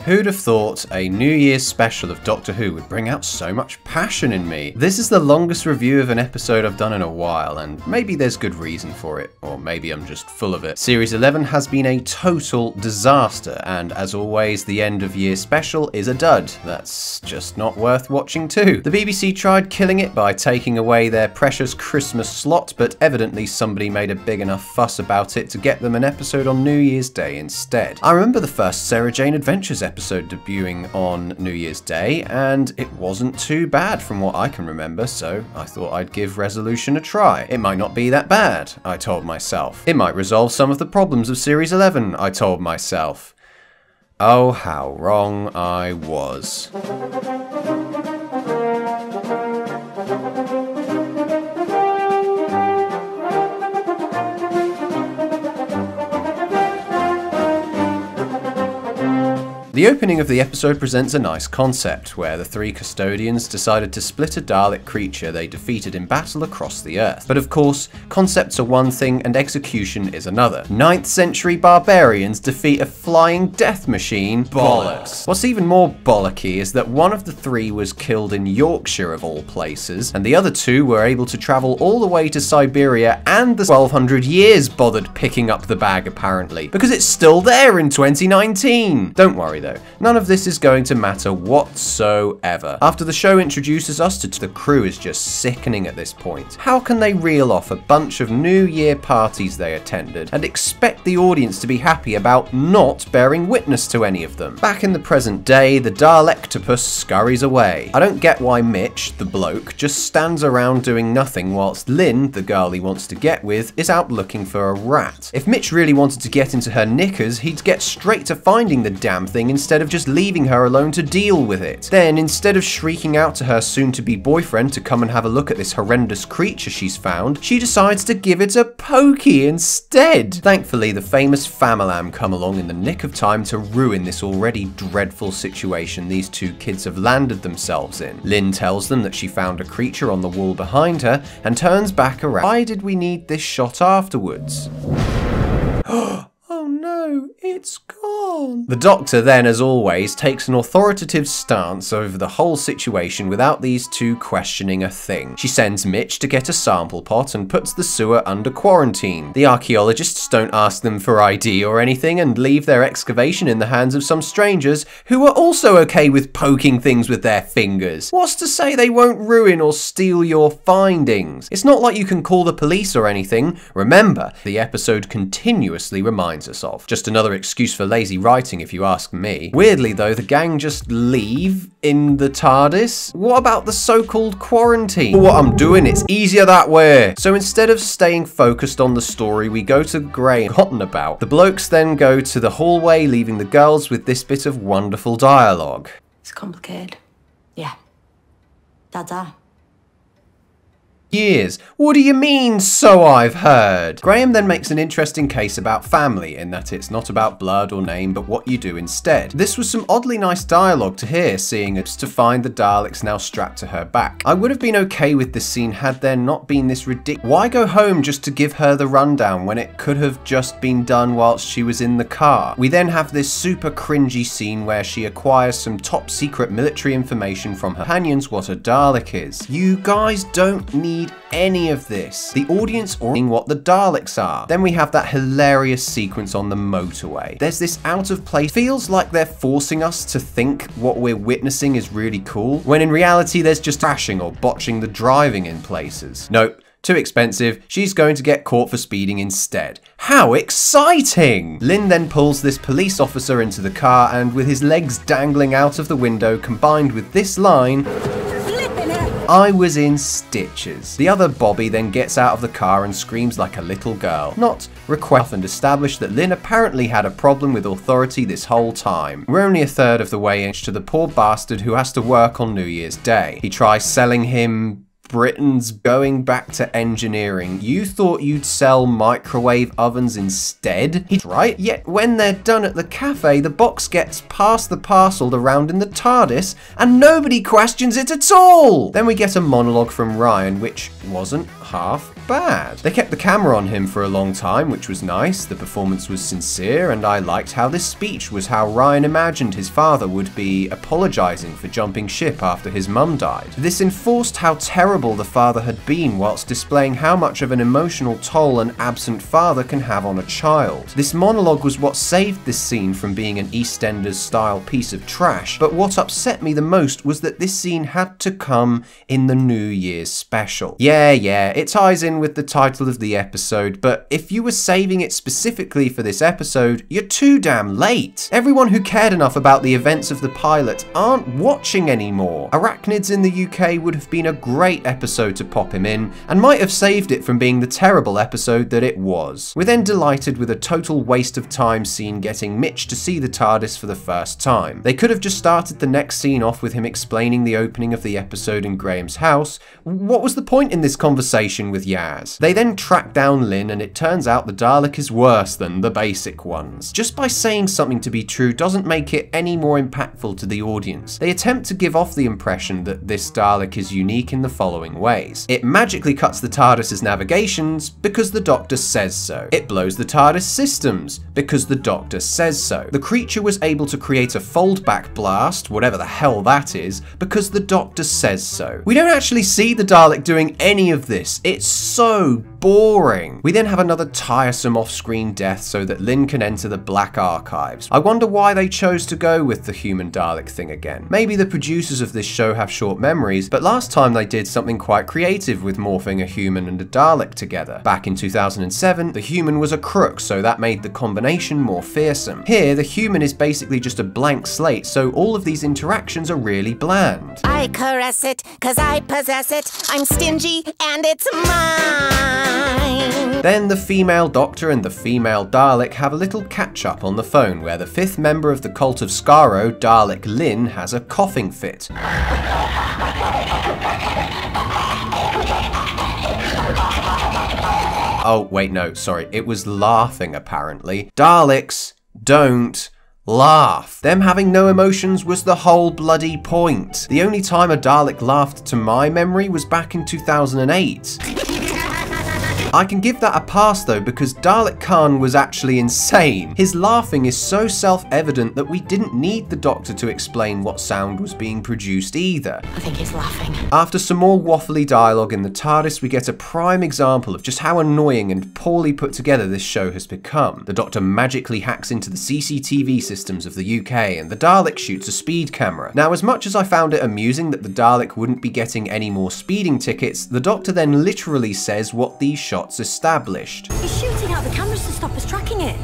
Who'd have thought a New Year's special of Doctor Who would bring out so much passion in me? This is the longest review of an episode I've done in a while, and maybe there's good reason for it, or maybe I'm just full of it. Series 11 has been a total disaster, and as always, the end of year special is a dud. That's just not worth watching too. The BBC tried killing it by taking away their precious Christmas slot, but evidently somebody made a big enough fuss about it to get them an episode on New Year's Day instead. I remember the first Sarah Jane Adventures episode debuting on New Year's Day, and it wasn't too bad from what I can remember, so I thought I'd give Resolution a try. It might not be that bad, I told myself. It might resolve some of the problems of Series 11, I told myself. Oh, how wrong I was. The opening of the episode presents a nice concept, where the three custodians decided to split a Dalek creature they defeated in battle across the Earth. But of course, concepts are one thing and execution is another. 9th century barbarians defeat a flying death machine? Bollocks. What's even more bollocky is that one of the three was killed in Yorkshire of all places, and the other two were able to travel all the way to Siberia, and the 1200 years bothered picking up the bag apparently, because it's still there in 2019. Don't worry though, none of this is going to matter whatsoever. After the show introduces us to the crew is just sickening at this point. How can they reel off a bunch of New Year parties they attended and expect the audience to be happy about not bearing witness to any of them? Back in the present day, the Dalektopus scurries away. I don't get why Mitch, the bloke, just stands around doing nothing whilst Lynn, the girl he wants to get with, is out looking for a rat. If Mitch really wanted to get into her knickers, he'd get straight to finding the damn thing instead of just leaving her alone to deal with it. Then, instead of shrieking out to her soon-to-be boyfriend to come and have a look at this horrendous creature she's found, she decides to give it a pokey instead. Thankfully, the famous Famalam come along in the nick of time to ruin this already dreadful situation these two kids have landed themselves in. Lynn tells them that she found a creature on the wall behind her and turns back around. Why did we need this shot afterwards? Oh no, it's gone. The Doctor then, as always, takes an authoritative stance over the whole situation without these two questioning a thing. She sends Mitch to get a sample pot and puts the sewer under quarantine. The archaeologists don't ask them for ID or anything and leave their excavation in the hands of some strangers who are also okay with poking things with their fingers. What's to say they won't ruin or steal your findings? It's not like you can call the police or anything. Remember, the episode continuously reminds us of. Just another excuse for lazy writing if you ask me. Weirdly though, the gang just leave in the TARDIS? What about the so-called quarantine? For what I'm doing, it's easier that way. So instead of staying focused on the story, we go to Grey forgotten about. The blokes then go to the hallway, leaving the girls with this bit of wonderful dialogue. It's complicated. Yeah. Dada. Years. What do you mean, so I've heard? Graham then makes an interesting case about family, in that it's not about blood or name, but what you do instead. This was some oddly nice dialogue to hear, seeing it's to find the Daleks now strapped to her back. I would have been okay with this scene had there not been this ridiculous. Why go home just to give her the rundown when it could have just been done whilst she was in the car? We then have this super cringy scene where she acquires some top secret military information from her companions what a Dalek is. You guys don't need any of this. The audience already know what the Daleks are. Then we have that hilarious sequence on the motorway. There's this out of place, feels like they're forcing us to think what we're witnessing is really cool, when in reality there's just crashing or botching the driving in places. Nope. Too expensive, she's going to get caught for speeding instead. How exciting! Lynn then pulls this police officer into the car, and with his legs dangling out of the window, combined with this line, I was in stitches. The other Bobby then gets out of the car and screams like a little girl. Not request and establish that Lynn apparently had a problem with authority this whole time. We're only a third of the way to the poor bastard who has to work on New Year's Day. He tries selling him Britain's going back to engineering. You thought you'd sell microwave ovens instead? He's right. Yet when they're done at the cafe, the box gets past the parcel around in the TARDIS and nobody questions it at all. Then we get a monologue from Ryan, which wasn't half bad. They kept the camera on him for a long time, which was nice. The performance was sincere, and I liked how this speech was how Ryan imagined his father would be apologizing for jumping ship after his mum died. This enforced how terrible the father had been, whilst displaying how much of an emotional toll an absent father can have on a child. This monologue was what saved this scene from being an EastEnders style piece of trash, but what upset me the most was that this scene had to come in the New Year's special. Yeah, it ties in with the title of the episode, but if you were saving it specifically for this episode, you're too damn late. Everyone who cared enough about the events of the pilot aren't watching anymore. Arachnids in the UK would have been a great episode to pop him in, and might have saved it from being the terrible episode that it was. We're then delighted with a total waste of time scene getting Mitch to see the TARDIS for the first time. They could have just started the next scene off with him explaining the opening of the episode in Graham's house. What was the point in this conversation with Yaz? They then track down Lynn, and it turns out the Dalek is worse than the basic ones. Just by saying something to be true doesn't make it any more impactful to the audience. They attempt to give off the impression that this Dalek is unique in the following ways. It magically cuts the TARDIS's navigations because the Doctor says so. It blows the TARDIS systems because the Doctor says so. The creature was able to create a fold-back blast, whatever the hell that is, because the Doctor says so. We don't actually see the Dalek doing any of this. It's so boring. We then have another tiresome off-screen death so that Lynn can enter the Black Archives. I wonder why they chose to go with the human Dalek thing again. Maybe the producers of this show have short memories, but last time they did something quite creative with morphing a human and a Dalek together. Back in 2007, the human was a crook, so that made the combination more fearsome. Here, the human is basically just a blank slate, so all of these interactions are really bland. I caress it, 'cause I possess it. I'm stingy, and it's mine. Then the female Doctor and the female Dalek have a little catch-up on the phone, where the fifth member of the Cult of Skaro, Dalek Lynn, has a coughing fit. Oh, wait, no, sorry. It was laughing, apparently. Daleks don't laugh. Them having no emotions was the whole bloody point. The only time a Dalek laughed to my memory was back in 2008. I can give that a pass though, because Dalek Khan was actually insane. His laughing is so self-evident that we didn't need the Doctor to explain what sound was being produced either. I think he's laughing. After some more waffly dialogue in the TARDIS, we get a prime example of just how annoying and poorly put together this show has become. The Doctor magically hacks into the CCTV systems of the UK, and the Dalek shoots a speed camera. Now, as much as I found it amusing that the Dalek wouldn't be getting any more speeding tickets, the Doctor then literally says what these shots established. He's shooting out the cameras to stop us tracking it.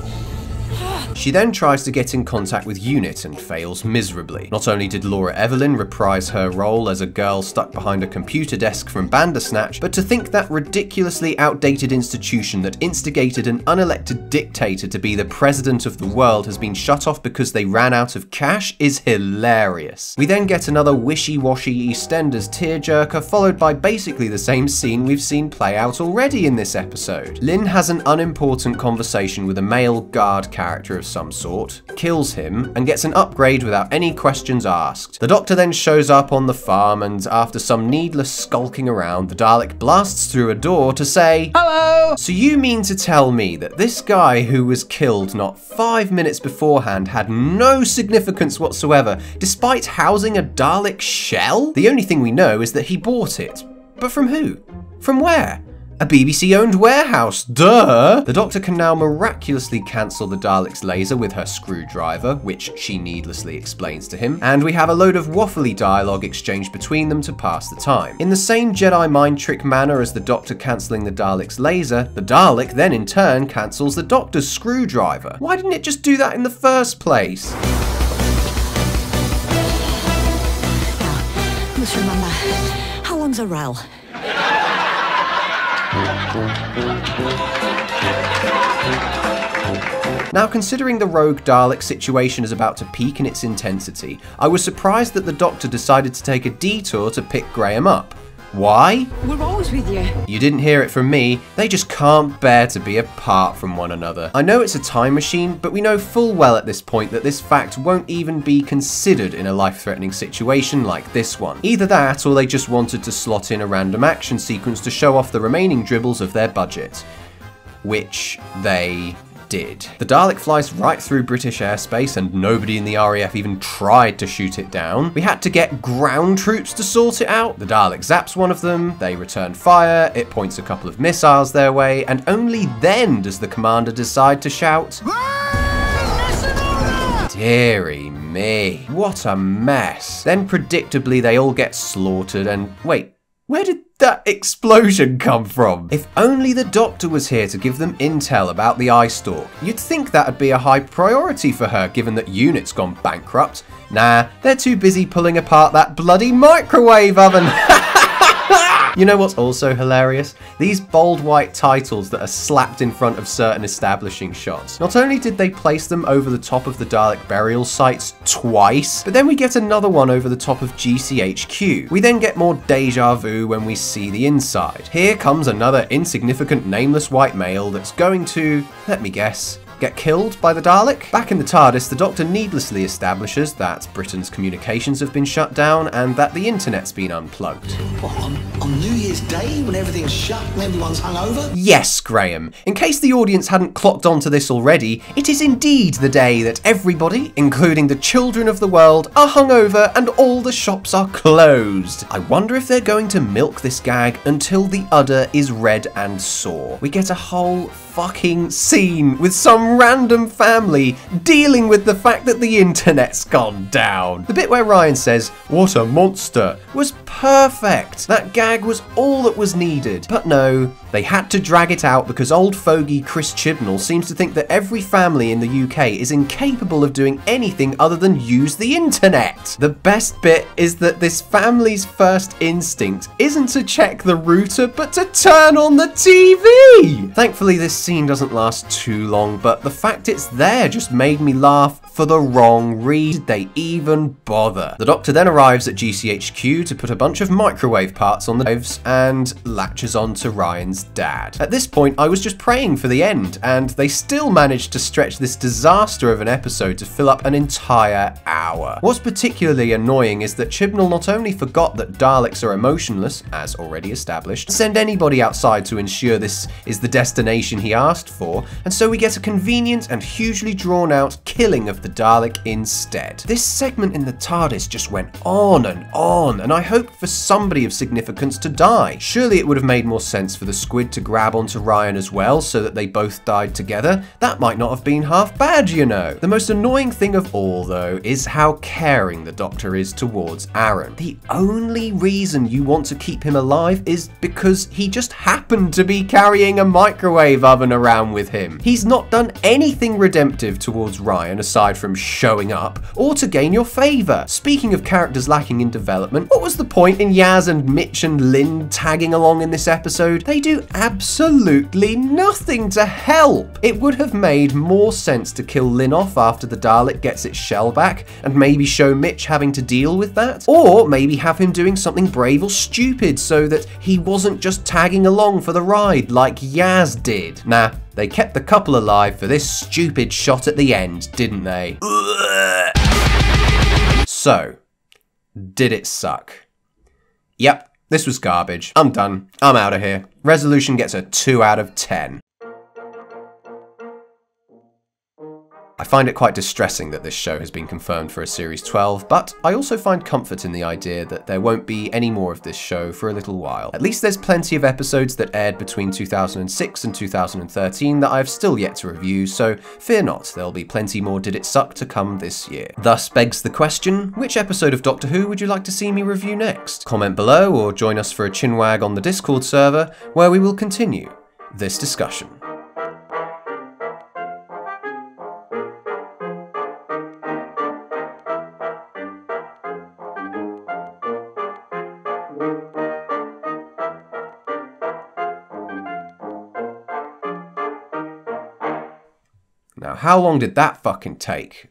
She then tries to get in contact with UNIT and fails miserably. Not only did Laura Evelyn reprise her role as a girl stuck behind a computer desk from Bandersnatch, but to think that ridiculously outdated institution that instigated an unelected dictator to be the president of the world has been shut off because they ran out of cash is hilarious. We then get another wishy-washy EastEnders tearjerker, followed by basically the same scene we've seen play out already in this episode. Lynn has an unimportant conversation with a male guard character of some sort, kills him, and gets an upgrade without any questions asked. The Doctor then shows up on the farm, and after some needless skulking around, the Dalek blasts through a door to say, "Hello!" So you mean to tell me that this guy who was killed not 5 minutes beforehand had no significance whatsoever, despite housing a Dalek shell? The only thing we know is that he bought it. But from who? From where? A BBC-owned warehouse, duh! The Doctor can now miraculously cancel the Dalek's laser with her screwdriver, which she needlessly explains to him, and we have a load of waffly dialogue exchanged between them to pass the time. In the same Jedi mind trick manner as the Doctor cancelling the Dalek's laser, the Dalek then in turn cancels the Doctor's screwdriver. Why didn't it just do that in the first place? Now, must remember, how long's a rel? Now, considering the rogue Dalek situation is about to peak in its intensity, I was surprised that the Doctor decided to take a detour to pick Graham up. Why? We're always with you. You didn't hear it from me, they just can't bear to be apart from one another. I know it's a time machine, but we know full well at this point that this fact won't even be considered in a life-threatening situation like this one. Either that, or they just wanted to slot in a random action sequence to show off the remaining dribbles of their budget. Which they did. The Dalek flies right through British airspace and nobody in the RAF even tried to shoot it down. We had to get ground troops to sort it out. The Dalek zaps one of them, they return fire, it points a couple of missiles their way, and only then does the commander decide to shout, "Dearie me, what a mess." Then predictably they all get slaughtered and wait, where did that explosion come from? If only the Doctor was here to give them intel about the Eye Stalk. You'd think that'd be a high priority for her, given that UNIT's gone bankrupt. Nah, they're too busy pulling apart that bloody microwave oven. You know what's also hilarious? These bold white titles that are slapped in front of certain establishing shots. Not only did they place them over the top of the Dalek burial sites twice, but then we get another one over the top of GCHQ. We then get more deja vu when we see the inside. Here comes another insignificant nameless white male that's going to, let me guess, get killed by the Dalek? Back in the TARDIS, the Doctor needlessly establishes that Britain's communications have been shut down and that the internet's been unplugged. What, on New Year's Day, when everything's shut and everyone's hungover? Yes, Graham. In case the audience hadn't clocked onto this already, it is indeed the day that everybody, including the children of the world, are hungover and all the shops are closed. I wonder if they're going to milk this gag until the udder is red and sore. We get a whole fucking scene with some random family dealing with the fact that the internet's gone down. The bit where Ryan says, "What a monster," was perfect. That gag was all that was needed. But no, they had to drag it out because old fogey Chris Chibnall seems to think that every family in the UK is incapable of doing anything other than use the internet. The best bit is that this family's first instinct isn't to check the router, but to turn on the TV. Thankfully, this scene doesn't last too long, but the fact it's there just made me laugh for the wrong reason. Did they even bother? The Doctor then arrives at GCHQ to put a bunch of microwave parts on the drives and latches on to Ryan's dad. At this point, I was just praying for the end, and they still managed to stretch this disaster of an episode to fill up an entire hour. What's particularly annoying is that Chibnall not only forgot that Daleks are emotionless, as already established, send anybody outside to ensure this is the destination he asked for, and so we get a convenient and hugely drawn out killing of the Dalek instead. This segment in the TARDIS just went on, and I hoped for somebody of significance to die. Surely it would have made more sense for the squid to grab onto Ryan as well so that they both died together. That might not have been half bad, you know. The most annoying thing of all, though, is how caring the Doctor is towards Aaron. The only reason you want to keep him alive is because he just happened to be carrying a microwave oven around with him. He's not done anything redemptive towards Ryan aside from showing up, or to gain your favour. Speaking of characters lacking in development, what was the point in Yaz and Mitch and Lynn tagging along in this episode? They do absolutely nothing to help. It would have made more sense to kill Lynn off after the Dalek gets its shell back, and maybe show Mitch having to deal with that. Or maybe have him doing something brave or stupid so that he wasn't just tagging along for the ride like Yaz did. Nah, they kept the couple alive for this stupid shot at the end, didn't they? So, did it suck? Yep, this was garbage. I'm done. I'm out of here. Resolution gets a 2 out of 10. I find it quite distressing that this show has been confirmed for a Series 12, but I also find comfort in the idea that there won't be any more of this show for a little while. At least there's plenty of episodes that aired between 2006 and 2013 that I have still yet to review, so fear not, there'll be plenty more Did It Suck to come this year. Thus begs the question, which episode of Doctor Who would you like to see me review next? Comment below or join us for a chinwag on the Discord server, where we will continue this discussion. Now, how long did that fucking take?